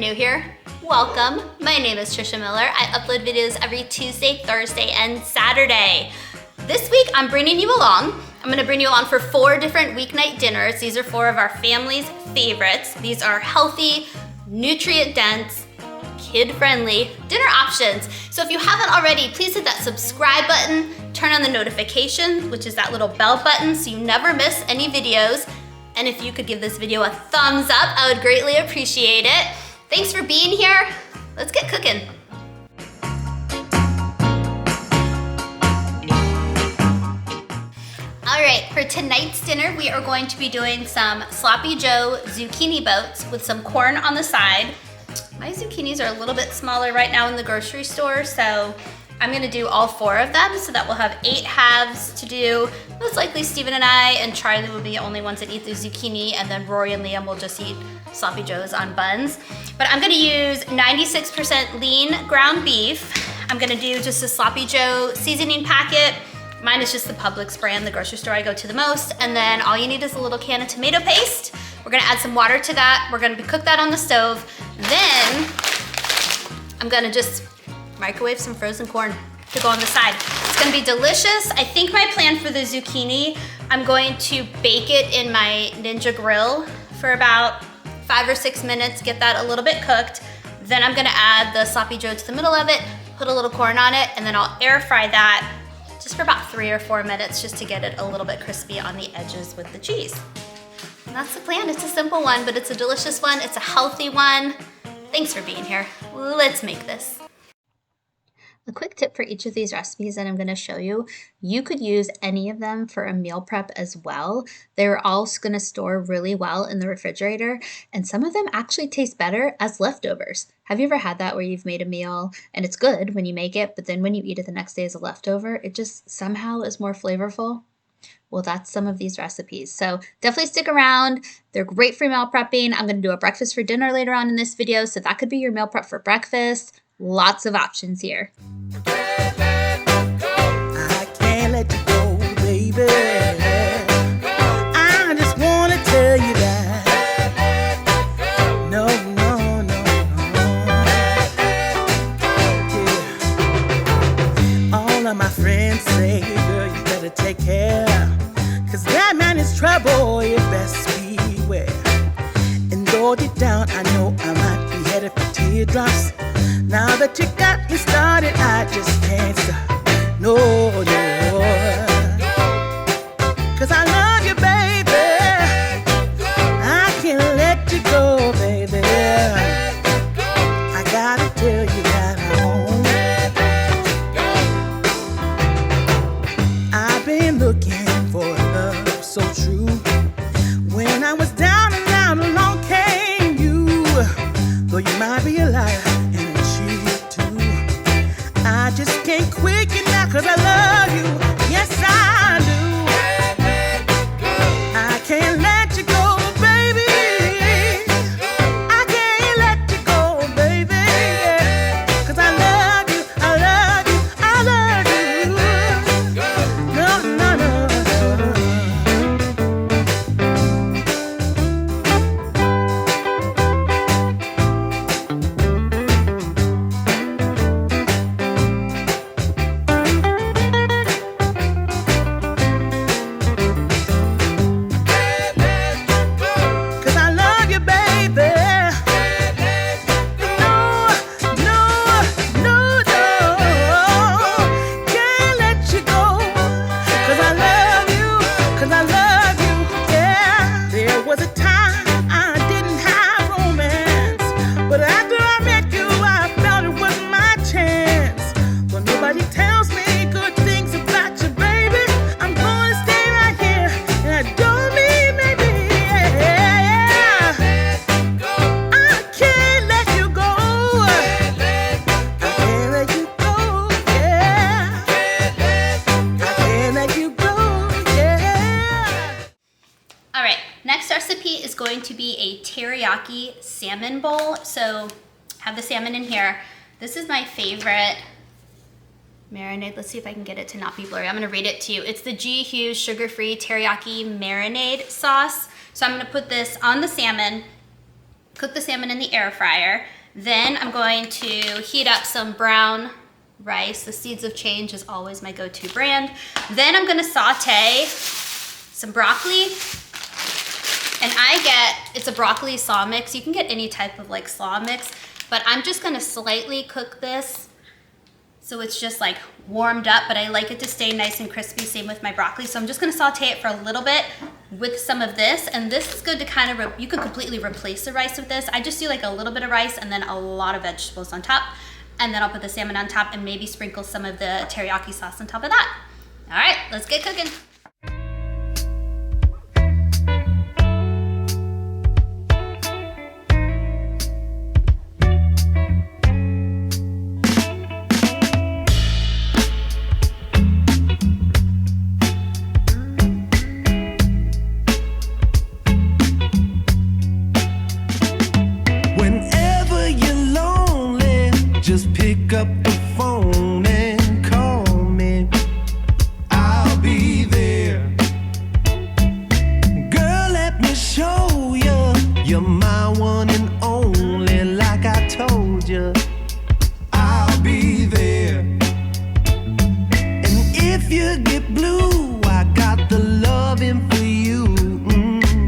new here, welcome. My name is Trisha Miller. I upload videos every Tuesday, Thursday, and Saturday. This week, I'm bringing you along. I'm gonna bring you along for 4 different weeknight dinners. These are 4 of our family's favorites. These are healthy, nutrient-dense, kid-friendly dinner options. So if you haven't already, please hit that subscribe button, turn on the notifications, which is that little bell button so you never miss any videos. And if you could give this video a thumbs up, I would greatly appreciate it. Thanks for being here. Let's get cooking. All right, for tonight's dinner, we are going to be doing some Sloppy Joe zucchini boats with some corn on the side. My zucchinis are a little bit smaller right now in the grocery store, so I'm gonna do all 4 of them, so that we'll have 8 halves to do. Most likely Steven and I and Charlie will be the only ones that eat the zucchini, and then Rory and Liam will just eat Sloppy Joes on buns. But I'm gonna use 96% lean ground beef. I'm gonna do just a Sloppy Joe seasoning packet. Mine is just the Publix brand, the grocery store I go to the most. And then all you need is a little can of tomato paste. We're gonna add some water to that. We're gonna cook that on the stove. Then I'm gonna just microwave some frozen corn to go on the side. It's gonna be delicious. I think my plan for the zucchini, I'm going to bake it in my Ninja grill for about 5 or 6 minutes, get that a little bit cooked. Then I'm gonna add the Sloppy Joe to the middle of it, put a little corn on it, and then I'll air fry that just for about 3 or 4 minutes just to get it a little bit crispy on the edges with the cheese. And that's the plan. It's a simple one, but it's a delicious one. It's a healthy one. Thanks for being here. Let's make this. A quick tip for each of these recipes that I'm going to show you, you could use any of them for a meal prep as well. They're all going to store really well in the refrigerator, and some of them actually taste better as leftovers. Have you ever had that where you've made a meal and it's good when you make it, but then when you eat it the next day as a leftover, it just somehow is more flavorful? Well, that's some of these recipes. So definitely stick around. They're great for meal prepping. I'm going to do a breakfast for dinner later on in this video, so that could be your meal prep for breakfast. Lots of options here. I can't let you go, baby. I just want to tell you that. No, no, no, no. Yeah. All of my friends say, girl, you better take care. 'Cause that man is trouble, you best beware. And though deep down, I know I might be headed for teardrops. Now that you got me started, I just can't stop. No, no. 'Cause I love you, baby. I can't let you go, baby. I gotta tell you that I've been looking for a love so true. When I was down and out, along came you. Though you might be a liar, I just can't quit you now 'cause I love you. Yes, I do. I can't let you go, baby. I can't let you go, baby. 'Cause I love you, I love you, I love you. No, no, no, going to be a teriyaki salmon bowl. So have the salmon in here. This is my favorite marinade. Let's see if I can get it to not be blurry. I'm gonna read it to you. It's the G. Hughes sugar-free teriyaki marinade sauce. So I'm gonna put this on the salmon, cook the salmon in the air fryer, Then I'm going to heat up some brown rice. The Seeds of Change is always my go-to brand. Then I'm gonna saute some broccoli. And it's a broccoli slaw mix. You can get any type of like slaw mix, but I'm just gonna slightly cook this so it's just like warmed up, but I like it to stay nice and crispy, same with my broccoli. So I'm just gonna saute it for a little bit with some of this, and this is good to kind of, you could completely replace the rice with this. I just do like a little bit of rice and then a lot of vegetables on top, and then I'll put the salmon on top and maybe sprinkle some of the teriyaki sauce on top of that. All right, let's get cooking. Just pick up the phone and call me. I'll be there. Girl, let me show you. You're my one and only, like I told you. I'll be there. And if you get blue, I got the loving for you.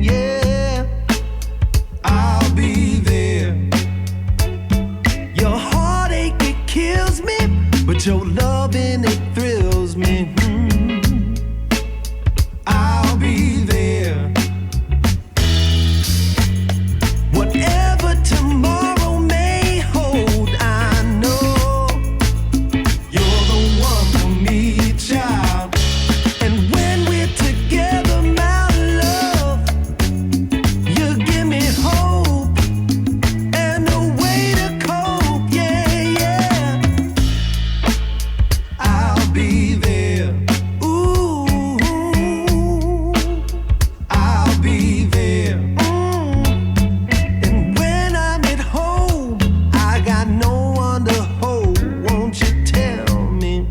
Yeah, I'll be there. Your kills me, but your loving, it thrills me. I'll be there. Whatever tomorrow may hold, I know you're the one for me, child. And when we're together, my love, you give me hope and a way to cope. Yeah. I'll be there. Ooh, I'll be there. And when I'm at home, I got no one to hold. Won't you tell me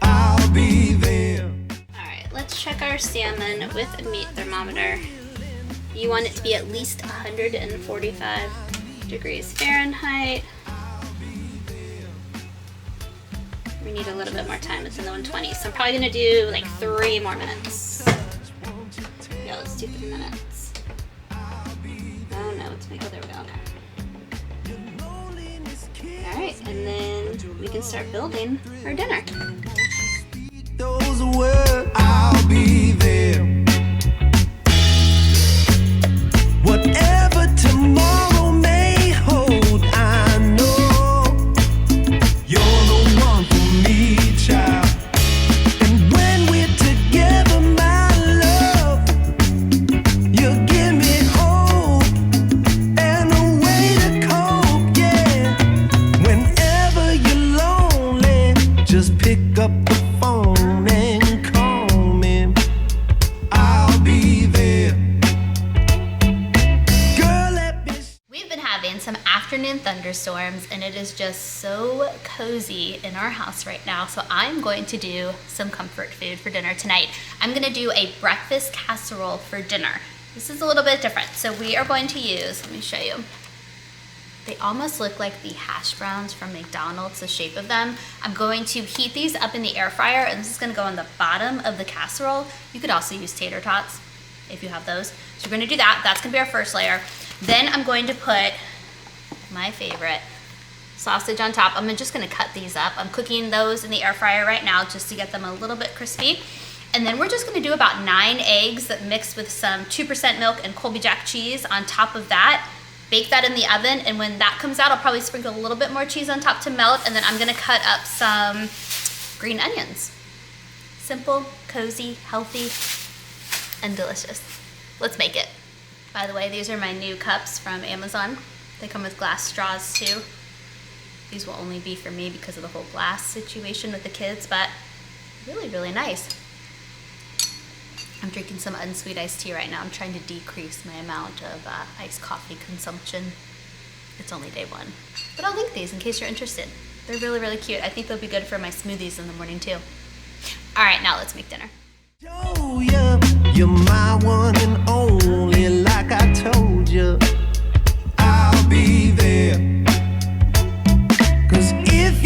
I'll be there? All right, let's check our salmon with a meat thermometer. You want it to be at least 145 degrees Fahrenheit. We need a little bit more time. It's in the 120s. So I'm probably gonna do like 3 more minutes. Yeah, let's do 3 minutes. Oh no, it's making, oh, there we go, okay. All right, and then we can start building our dinner. Those words, I'll be there. Whatever tomorrow may hold, I know you're the one for me, child. And when we're together, my love, you give me hope and a way to cope, yeah. Whenever you're lonely, just pick up the phone and call me. I'll be there. Girl, let me. We've been having some afternoon thunderstorms and it is just so cozy in our house right now. So I'm going to do some comfort food for dinner tonight. I'm gonna do a breakfast casserole for dinner. This is a little bit different. So we are going to use, let me show you. They almost look like the hash browns from McDonald's, the shape of them. I'm going to heat these up in the air fryer and this is gonna go on the bottom of the casserole. You could also use tater tots if you have those. So we're gonna do that. That's gonna be our first layer. Then I'm going to put my favorite sausage on top. I'm just gonna cut these up. I'm cooking those in the air fryer right now just to get them a little bit crispy. And then we're just gonna do about 9 eggs that mixed with some 2% milk and Colby Jack cheese on top of that. Bake that in the oven, and when that comes out, I'll probably sprinkle a little bit more cheese on top to melt, and then I'm gonna cut up some green onions. Simple, cozy, healthy, and delicious. Let's make it. By the way, these are my new cups from Amazon. They come with glass straws too. These will only be for me because of the whole glass situation with the kids, but really, really nice. I'm drinking some unsweet iced tea right now. I'm trying to decrease my amount of iced coffee consumption. It's only day 1. But I'll link these in case you're interested. They're really, really cute. I think they'll be good for my smoothies in the morning too. All right, now let's make dinner. Show ya, you're my one and only, like I told you. I'll be there.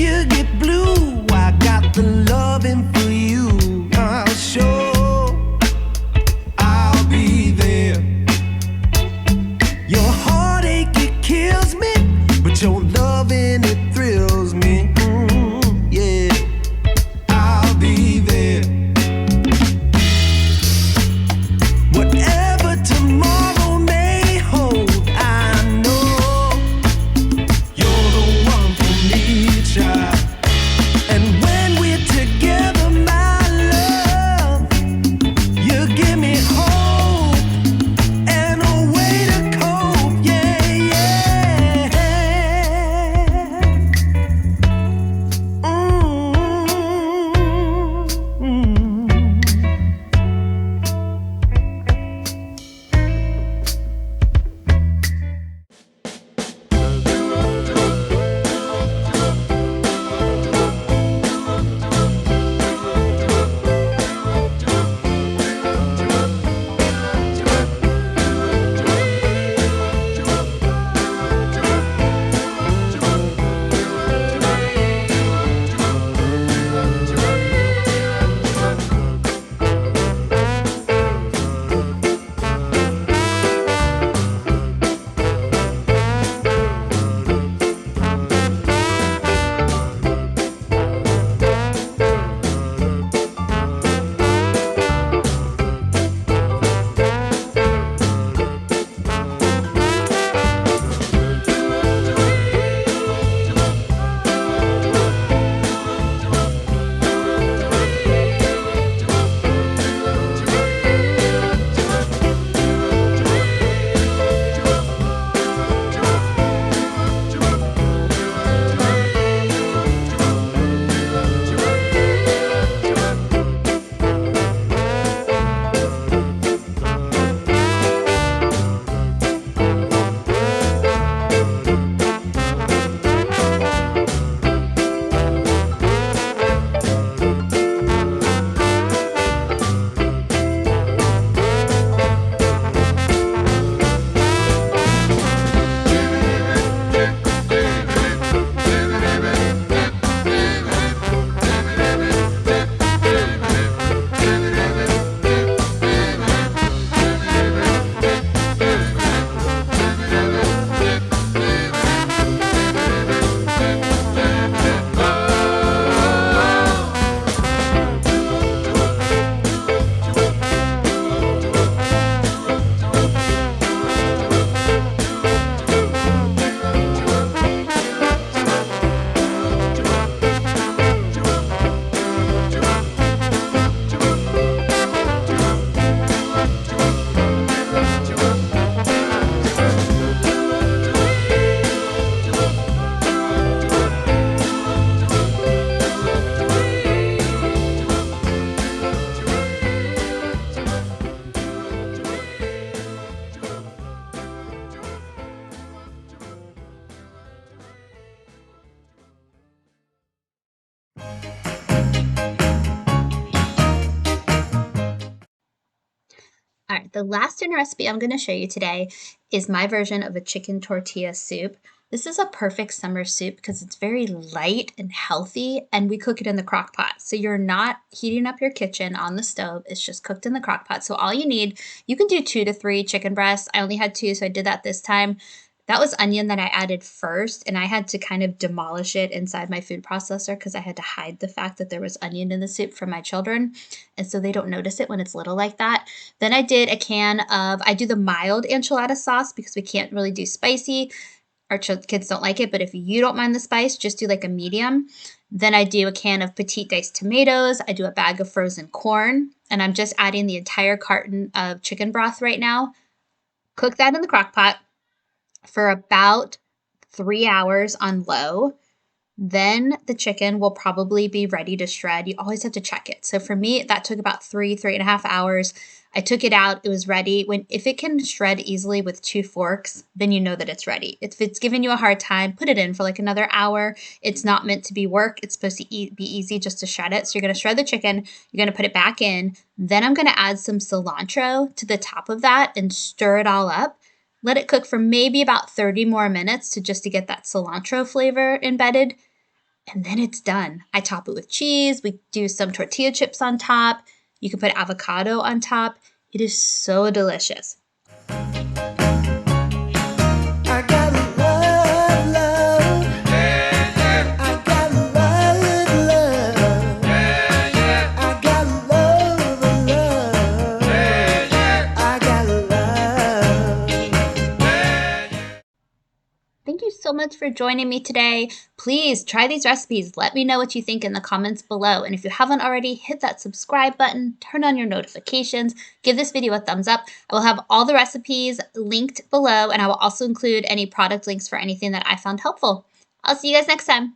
you get blue, I got the loving for you. I'll show, I'll be there. Your heartache, it kills me, but your loving, it thrills me. Yeah, I'll be there. Whatever tomorrow may hold, I know you're the one for me, child. And when we're together, my love, you give me hope and a way to cope. Yeah, yeah. All right, the last dinner recipe I'm going to show you today is my version of a chicken tortilla soup. This is a perfect summer soup because it's very light and healthy, and we cook it in the crock pot. So you're not heating up your kitchen on the stove. It's just cooked in the crock pot. So all you need, you can do 2 to 3 chicken breasts. I only had 2, so I did that this time. That was onion that I added first, and I had to kind of demolish it inside my food processor because I had to hide the fact that there was onion in the soup from my children, and so they don't notice it when it's little like that. Then I did a can of, I do the mild enchilada sauce because we can't really do spicy. Our kids don't like it, but if you don't mind the spice, just do like a medium. Then I do a can of petite diced tomatoes. I do a bag of frozen corn, and I'm just adding the entire carton of chicken broth right now. Cook that in the crock pot for about 3 hours on low. Then the chicken will probably be ready to shred. You always have to check it. So for me, that took about 3.5 hours. I took it out. It was ready. If it can shred easily with 2 forks, then you know that it's ready. If it's giving you a hard time, put it in for like another hour. It's not meant to be work. It's supposed to be easy just to shred it. So you're going to shred the chicken. You're going to put it back in. Then I'm going to add some cilantro to the top of that and stir it all up. Let it cook for maybe about 30 more minutes to get that cilantro flavor embedded. and then it's done. I top it with cheese. We do some tortilla chips on top. You can put avocado on top. It is so delicious. I gotta love, love. I gotta love, love. I gotta love, love. I gotta love. Thank you so much for joining me today. Please try these recipes. Let me know what you think in the comments below. And if you haven't already, hit that subscribe button, turn on your notifications, give this video a thumbs up. I will have all the recipes linked below, and I will also include any product links for anything that I found helpful. I'll see you guys next time.